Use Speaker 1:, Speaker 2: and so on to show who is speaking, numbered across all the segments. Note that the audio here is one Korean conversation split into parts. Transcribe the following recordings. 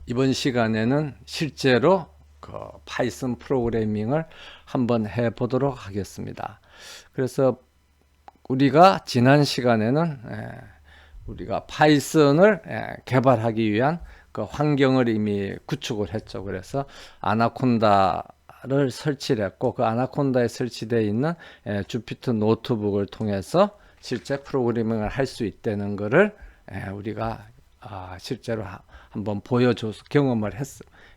Speaker 1: 이번 시간에는 실제로 그 파이썬 프로그래밍을 한번 해 보도록 하겠습니다. 그래서 우리가 지난 시간에는 우리가 파이썬을 개발하기 위한 그 환경을 이미 구축을 했죠. 그래서 아나콘다를 설치를 했고, 그 아나콘다에 설치되어 있는 주피터 노트북을 통해서 실제 프로그래밍을 할 수 있다는 것을 우리가 실제로 한번 보여줘서 경험을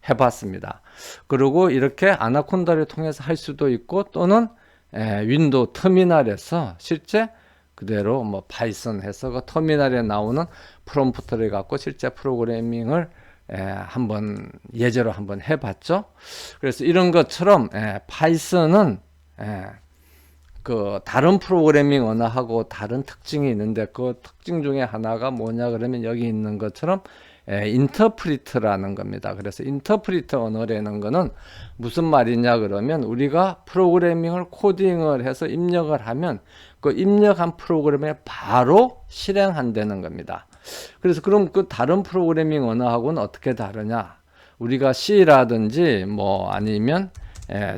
Speaker 1: 해봤습니다. 그리고 이렇게 아나콘다를 통해서 할 수도 있고, 또는 윈도우 터미널에서 실제 그대로 뭐 파이썬 해서 그 터미널에 나오는 프롬프트를 갖고 실제 프로그래밍을 한번 예제로 한번 해봤죠. 그래서 이런 것처럼 파이썬은 그 다른 프로그래밍 언어하고 다른 특징이 있는데, 그 특징 중에 하나가 뭐냐 그러면 여기 있는 것처럼 인터프리트라는 겁니다. 그래서 인터프리트 언어라는 거는 무슨 말이냐 그러면, 우리가 프로그래밍을 코딩을 해서 입력을 하면 그 입력한 프로그램에 바로 실행한다는 겁니다. 그래서 그럼 그 다른 프로그래밍 언어하고는 어떻게 다르냐? 우리가 C라든지 뭐 아니면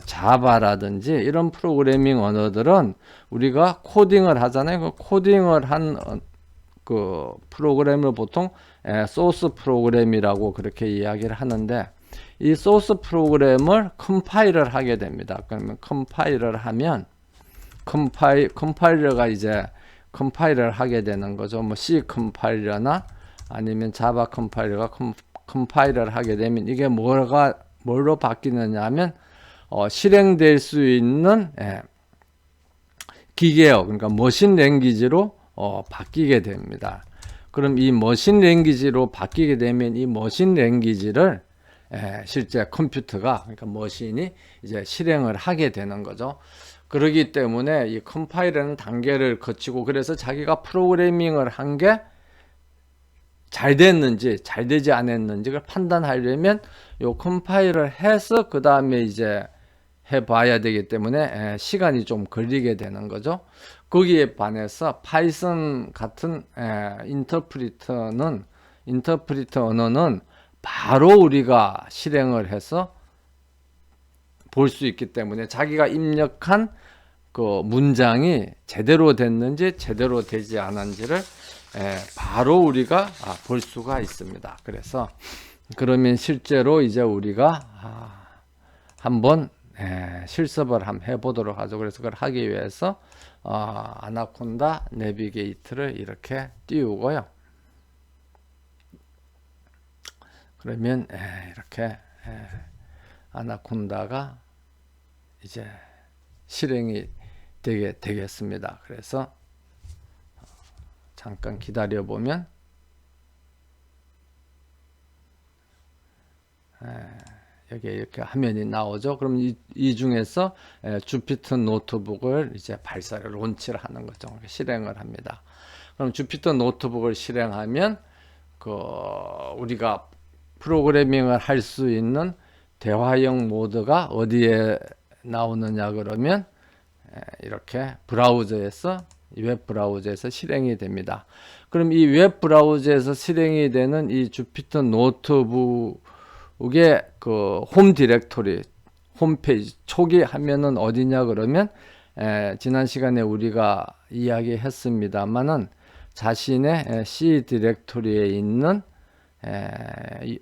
Speaker 1: 자바라든지 이런 프로그래밍 언어들은 우리가 코딩을 하잖아요. 그 코딩을 한 그 프로그램을 보통 소스 프로그램이라고 그렇게 이야기를 하는데, 이 소스 프로그램을 컴파일을 하게 됩니다. 그러면 컴파일을 하면 컴파일러가 이제 컴파일을 하게 되는 거죠. 뭐 C 컴파일러나 아니면 자바 컴파일러가 컴파일을 하게 되면 이게 뭘로 바뀌느냐 하면 실행될 수 있는 기계어, 그러니까 머신 랭귀지로 바뀌게 됩니다. 그럼 이 머신 랭귀지로 바뀌게 되면 이 머신 랭귀지를 실제 컴퓨터가, 그러니까 머신이 이제 실행을 하게 되는 거죠. 그렇기 때문에 이 컴파일하는 단계를 거치고, 그래서 자기가 프로그래밍을 한 게 잘 됐는지 잘 되지 않았는지를 판단하려면 요 컴파일을 해서 그 다음에 이제 해봐야 되기 때문에 시간이 좀 걸리게 되는 거죠. 거기에 반해서 파이썬 같은 인터프리터 언어는 바로 우리가 실행을 해서 볼 수 있기 때문에 자기가 입력한 그 문장이 제대로 됐는지 제대로 되지 않은지를 바로 우리가 볼 수가 있습니다. 그래서 그러면 실제로 이제 우리가 한번 실습을 한번 해보도록 하죠. 그래서 그걸 하기 위해서 아나콘다 내비게이터를 이렇게 띄우고요. 그러면 이렇게 아나콘다가 이제 실행이 되겠습니다. 그래서 잠깐 기다려 보면 여기 이렇게 화면이 나오죠. 그럼 이 중에서 주피터 노트북을 이제 발사를 론치를 하는 거죠. 실행을 합니다. 그럼 주피터 노트북을 실행하면 그 우리가 프로그래밍을 할 수 있는 대화형 모드가 어디에 나오느냐 그러면 이렇게 브라우저에서, 웹 브라우저에서 실행이 됩니다. 그럼 이 웹 브라우저에서 실행이 되는 이 주피터 노트북의 그 홈 디렉토리, 홈페이지 초기 화면은 어디냐 그러면 지난 시간에 우리가 이야기했습니다만은 자신의 C 디렉토리에 있는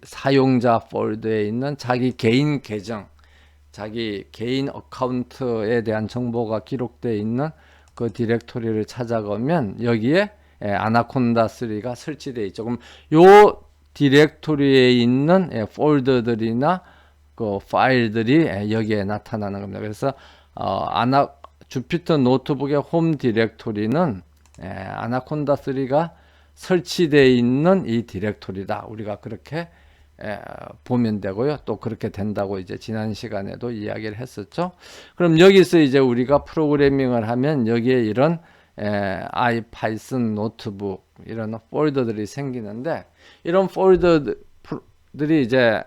Speaker 1: 사용자 폴더에 있는 자기 개인 계정, 자기 개인 어카운트에 대한 정보가 기록되어 있는 그 디렉토리를 찾아가면 여기에 아나콘다 3가 설치되어 있죠. 그럼 요 디렉토리에 있는 폴더들이나 그 파일들이 여기에 나타나는 겁니다. 그래서 주피터 노트북의 홈 디렉토리는 아나콘다 3가 설치되어 있는 이 디렉토리다. 우리가 그렇게 보면 되고요. 또 그렇게 된다고 이제 지난 시간에도 이야기를 했었죠. 그럼 여기서 이제 우리가 프로그래밍을 하면 여기에 이런 아이파이썬 노트북 이런 폴더들이 생기는데, 이런 폴더들이 이제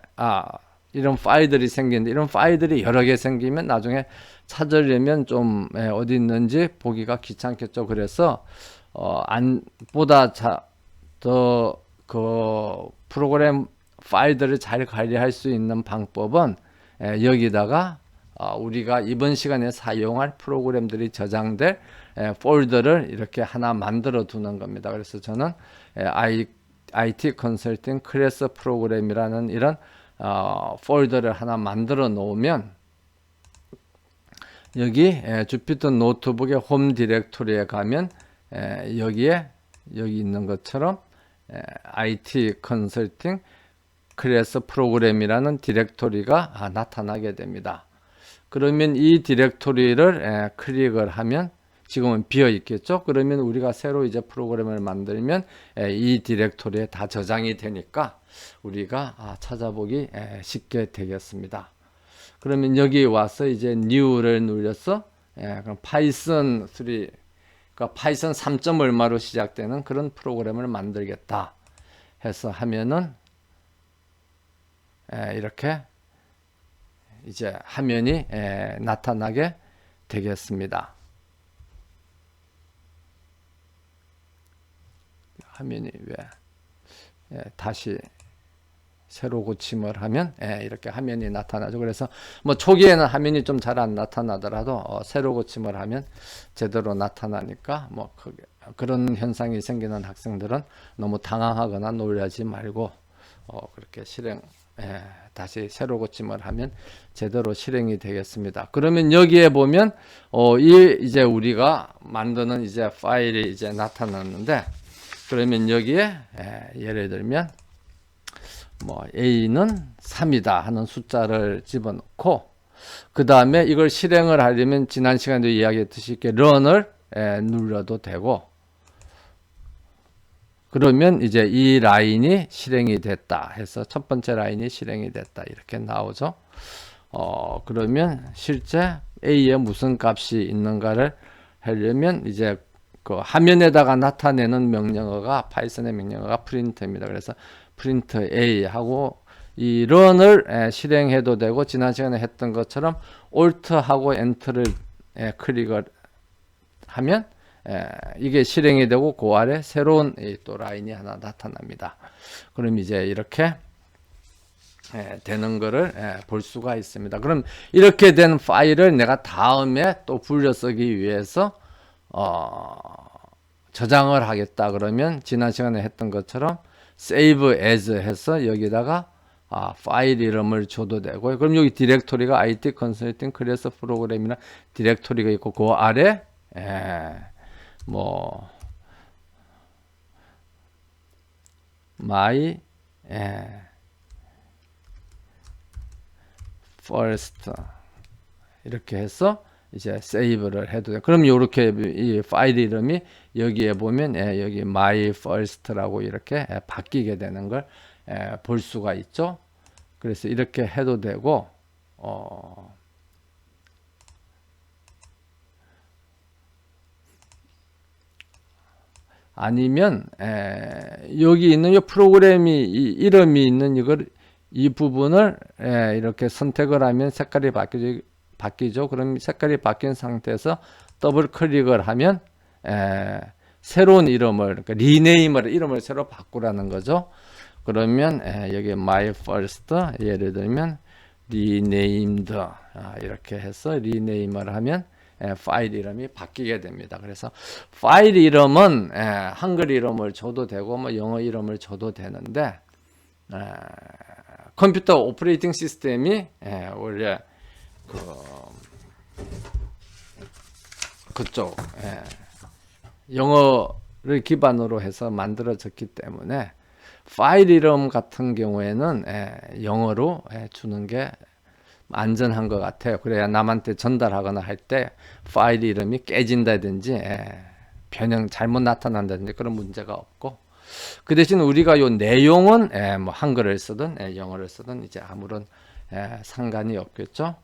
Speaker 1: 이런 파일들이 생기는데, 이런 파일들이 여러 개 생기면 나중에 찾으려면 좀 어디 있는지 보기가 귀찮겠죠. 그래서 보다 더 그 프로그램 파일들을 잘 관리할 수 있는 방법은 여기다가 우리가 이번 시간에 사용할 프로그램들이 저장될 폴더를 이렇게 하나 만들어 두는 겁니다. 그래서 저는 IT 컨설팅 클래스 프로그램이라는 이런 폴더를 하나 만들어 놓으면 여기 주피터 노트북의 홈 디렉토리에 가면 여기에 여기 있는 것처럼 IT 컨설팅 클래스 프로그램이라는 디렉토리가 나타나게 됩니다. 그러면 이 디렉토리를 클릭을 하면 지금은 비어 있겠죠. 그러면 우리가 새로 이제 프로그램을 만들면 이 디렉토리에 다 저장이 되니까 우리가 찾아보기 쉽게 되겠습니다. 그러면 여기 와서 이제 new를 눌려서 그럼 파이썬 3 그러니까 파이썬 3. 얼마로 시작되는 그런 프로그램을 만들겠다 해서 하면은 이렇게 이제 화면이 나타나게 되겠습니다. 화면이 왜 다시 새로 고침을 하면 이렇게 화면이 나타나죠. 그래서 뭐 초기에는 화면이 좀 잘 안 나타나더라도 새로 고침을 하면 제대로 나타나니까 뭐 그런 현상이 생기는 학생들은 너무 당황하거나 놀라지 말고 그렇게 다시 새로 고침을 하면 제대로 실행이 되겠습니다. 그러면 여기에 보면 이제 우리가 만드는 이제 파일이 이제 나타났는데, 그러면 여기에 예를 들면 뭐 A는 3이다 하는 숫자를 집어넣고, 그 다음에 이걸 실행을 하려면 지난 시간에도 이야기했듯이 이렇게 run을 눌러도 되고, 그러면 이제 이 라인이 실행이 됐다 해서 첫 번째 라인이 실행이 됐다 이렇게 나오죠. 그러면 실제 A에 무슨 값이 있는가를 하려면 이제 그 화면에다가 나타내는 명령어가 파이썬의 명령어가 프린트입니다. 그래서 프린트 A 하고 이 run을 실행해도 되고, 지난 시간에 했던 것처럼 Alt하고 Enter를 클릭을 하면 이게 실행이 되고 그 아래 새로운 또 라인이 하나 나타납니다. 그럼 이제 이렇게 되는 거를 볼 수가 있습니다. 그럼 이렇게 된 파일을 내가 다음에 또 불려 쓰기 위해서 저장을 하겠다 그러면 지난 시간에 했던 것처럼 save as 해서 여기다가 파일 이름을 줘도 되고, 그럼 여기 디렉토리가 IT 컨설팅 클래스 프로그램이나 디렉토리가 있고 그 아래 뭐 my first 이렇게 해서 이제 세이브를 해도 돼. 그럼 이렇게 이 파일 이름이 여기에 보면 여기 my first라고 이렇게 바뀌게 되는 걸 볼 수가 있죠. 그래서 이렇게 해도 되고, 아니면 여기 있는 이 프로그램이 이름이 있는 이 부분을 이렇게 선택을 하면 색깔이 바뀌죠. 그럼 색깔이 바뀐 상태에서 더블 클릭을 하면 새로운 이름을, 그러니까 리네임을, 이름을 새로 바꾸라는 거죠. 그러면 여기 my first 예를 들면 renamed 이렇게 해서 리네임을 하면 파일 이름이 바뀌게 됩니다. 그래서 파일 이름은 한글 이름을 줘도 되고 뭐 영어 이름을 줘도 되는데, 컴퓨터 오퍼레이팅 시스템이 원래 그쪽 영어를 기반으로 해서 만들어졌기 때문에 파일 이름 같은 경우에는 영어로 주는 게 안전한 것 같아요. 그래야 남한테 전달하거나 할 때 파일 이름이 깨진다든지 변형 잘못 나타난다든지 그런 문제가 없고, 그 대신 우리가 요 내용은 뭐 한글을 쓰든 영어를 쓰든 이제 아무런 상관이 없겠죠.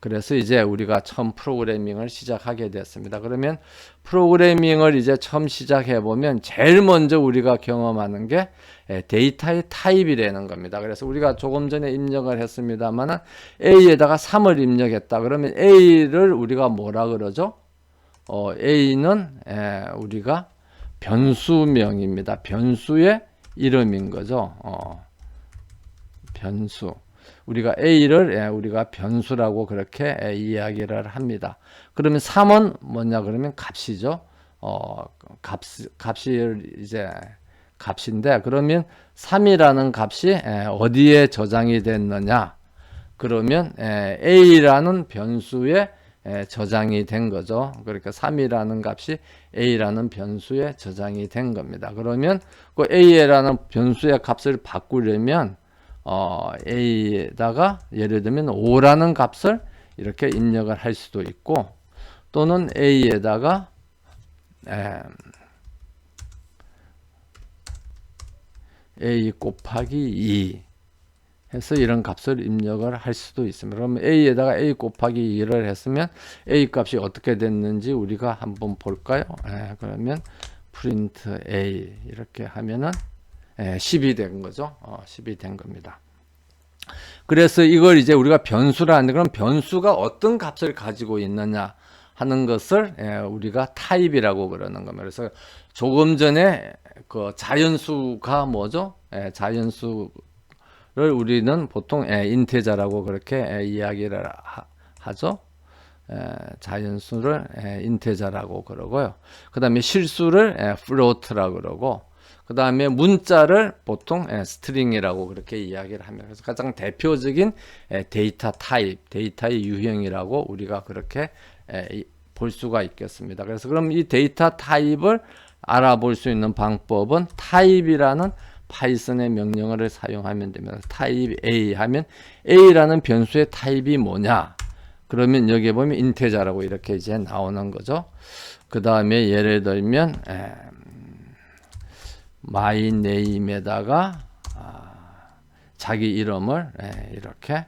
Speaker 1: 그래서 이제 우리가 처음 프로그래밍을 시작하게 됐습니다. 그러면 프로그래밍을 이제 처음 시작해 보면 제일 먼저 우리가 경험하는 게 데이터의 타입이라는 겁니다. 그래서 우리가 조금 전에 입력을 했습니다만은 A에다가 3을 입력했다. 그러면 A를 우리가 뭐라 그러죠? A는 우리가 변수명입니다. 변수의 이름인 거죠. 변수. 우리가 A를 우리가 변수라고 그렇게 이야기를 합니다. 그러면 3은 뭐냐 그러면 값이죠. 값인데 그러면 3이라는 값이 어디에 저장이 됐느냐? 그러면 A라는 변수에 저장이 된 거죠. 그러니까 3이라는 값이 A라는 변수에 저장이 된 겁니다. 그러면 그 A라는 변수의 값을 바꾸려면 A에다가 예를 들면 5라는 값을 이렇게 입력을 할 수도 있고, 또는 A에다가 A 곱하기 2 해서 이런 값을 입력을 할 수도 있습니다. 그러면 A에다가 A 곱하기 2를 했으면 A 값이 어떻게 됐는지 우리가 한번 볼까요? 그러면 print A 이렇게 하면은 10이 된 거죠. 10이 된 겁니다. 그래서 이걸 이제 우리가 변수라 하는데, 그럼 변수가 어떤 값을 가지고 있느냐 하는 것을 우리가 타입이라고 그러는 겁니다. 그래서 조금 전에 그 자연수가 뭐죠? 자연수를 우리는 보통 인테저라고 그렇게 이야기를 하죠. 자연수를 인테저라고 그러고요. 그 다음에 실수를 float라고 그러고, 그 다음에 문자를 보통 스트링이라고 그렇게 이야기를 합니다. 그래서 가장 대표적인 데이터 타입, 데이터의 유형이라고 우리가 그렇게 볼 수가 있겠습니다. 그래서 그럼 이 데이터 타입을 알아볼 수 있는 방법은 타입이라는 파이썬의 명령어를 사용하면 됩니다. 타입 A 하면 A라는 변수의 타입이 뭐냐? 그러면 여기에 보면 인테저라고 이렇게 이제 나오는 거죠. 그 다음에 예를 들면 my name에다가 자기 이름을 이렇게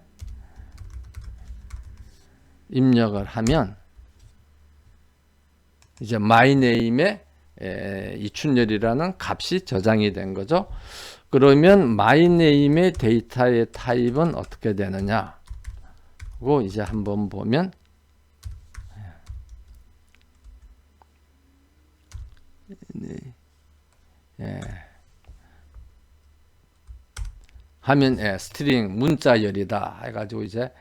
Speaker 1: 입력을 하면 이제 my name에 이춘열이라는 값이 저장이 된 거죠. 그러면 my name의 데이터의 타입은 어떻게 되느냐? 고 이제 한번 보면 하면 스트링 문자열이다 해가지고 이제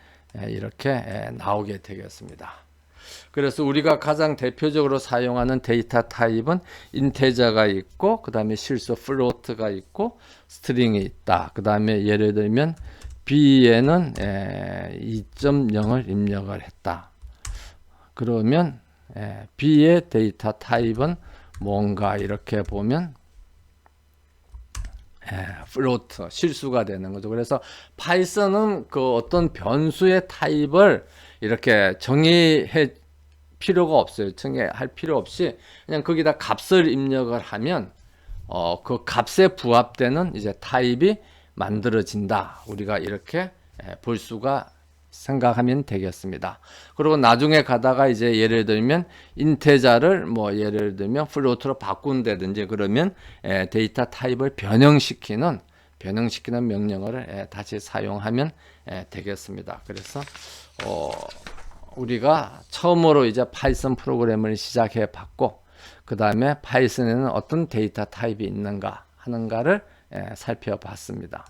Speaker 1: 이렇게 나오게 되겠습니다. 그래서 우리가 가장 대표적으로 사용하는 데이터 타입은 인테저가 있고, 그 다음에 실수 플로트가 있고, 스트링이 있다. 그 다음에 예를 들면 B에는 2.0을 입력을 했다. 그러면 B의 데이터 타입은 뭔가 이렇게 보면 플로트, 실수가 되는 거죠. 그래서 파이썬은 그 어떤 변수의 타입을 이렇게 정의해 필요가 없어요. 정의할 필요 없이 그냥 거기다 값을 입력을 하면 그 값에 부합되는 이제 타입이 만들어진다. 우리가 이렇게 볼 수가 생각하면 되겠습니다. 그리고 나중에 가다가 이제 예를 들면 인테저를 뭐 예를 들면 플로트로 바꾼다든지 그러면 데이터 타입을 변형시키는 명령어를 다시 사용하면 되겠습니다. 그래서 우리가 처음으로 이제 파이썬 프로그램을 시작해 봤고, 그 다음에 파이썬에는 어떤 데이터 타입이 있는가 하는가를 살펴봤습니다.